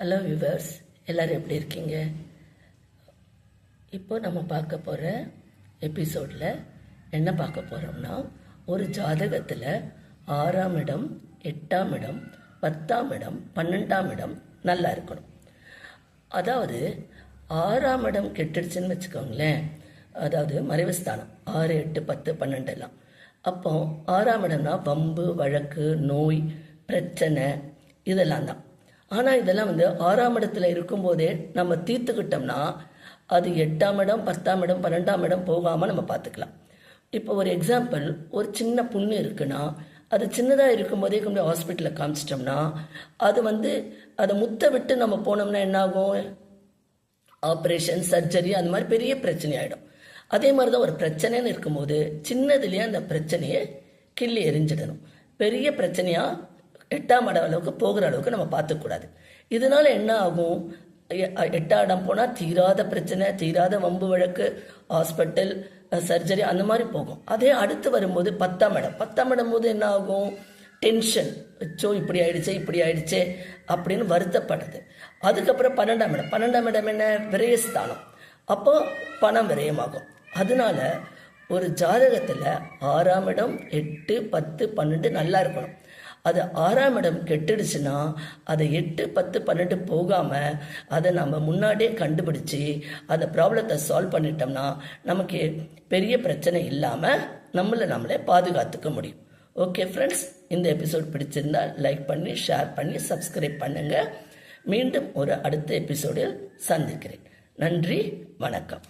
Hello viewers, எல்லோரும் எப்படி இருக்கீங்க? இப்போ நம்ம பார்க்க போகிற எபிசோடில் என்ன பார்க்க போகிறோம்னா, ஒரு ஜாதகத்தில் 6ஆம் இடம், 8ஆம் இடம், 10ஆம் இடம், 12ஆம் இடம் நல்லா இருக்கணும். அதாவது 6ஆம் இடம் கெட்டுடுச்சுன்னு வச்சுக்கோங்களேன், அதாவது மறைவுஸ்தானம் 6, 8, 10, 12 எல்லாம். அப்போ 6ஆம் இடம்னா வம்பு, வழக்கு, நோய், பிரச்சனை இதெல்லாம் தான். ஆனால் இதெல்லாம் 6ஆம் இடத்துல இருக்கும்போதே நம்ம தீர்த்துக்கிட்டோம்னா அது 8ஆம் இடம், 10ஆம் இடம், 12ஆம் இடம் போகாமல் நம்ம பார்த்துக்கலாம். இப்போ ஒரு எக்ஸாம்பிள், ஒரு சின்ன புண்ணு இருக்குன்னா அது சின்னதாக இருக்கும்போதே கொண்டு ஹாஸ்பிட்டலில் காமிச்சிட்டோம்னா அது அதை முத்த விட்டு நம்ம போனோம்னா என்னாகும்? ஆப்ரேஷன், சர்ஜரி அந்த மாதிரி பெரிய பிரச்சனை ஆகிடும். அதே மாதிரி தான் ஒரு பிரச்சனைன்னு இருக்கும்போது சின்னதுலேயே அந்த பிரச்சனையை கிள்ளி எரிஞ்சிடணும். பெரிய பிரச்சனையாக 8ஆம் இடம் அளவுக்கு போகிற அளவுக்கு நம்ம பார்த்துக்கூடாது. இதனால என்ன ஆகும்? 8ஆம் இடம் போனால் தீராத பிரச்சனை, தீராத வம்பு வழக்கு, ஹாஸ்பிட்டல், சர்ஜரி அந்த மாதிரி போகும். அதே அடுத்து வரும்போது 10ஆம் இடம் போது என்ன ஆகும்? டென்ஷன், இப்படி ஆயிடுச்சே அப்படின்னு வருத்தப்படுது. அதுக்கப்புறம் 12ஆம் இடம் என்ன? விரயஸ்தானம். அப்போ பணம் விரயமாகும். அதனால ஒரு ஜாதகத்தில் 6ஆம் இடம், 8, 10, 12 நல்லா இருக்கணும். அது 6ஆம் இடம் கெட்டுடுச்சுன்னா அதை 8, 10, 12 போகாமல் அதை நம்ம முன்னாடியே கண்டுபிடிச்சி அந்த ப்ராப்ளத்தை சால்வ் பண்ணிட்டோம்னா நமக்கு பெரிய பிரச்சனை இல்லாமல் நம்மளே பாதுகாத்துக்க முடியும். ஓகே ஃப்ரெண்ட்ஸ், இந்த எபிசோட் பிடிச்சிருந்தா லைக் பண்ணி, ஷேர் பண்ணி, சப்ஸ்கிரைப் பண்ணுங்கள். மீண்டும் ஒரு அடுத்த எபிசோடில் சந்திக்கிறேன். நன்றி, வணக்கம்.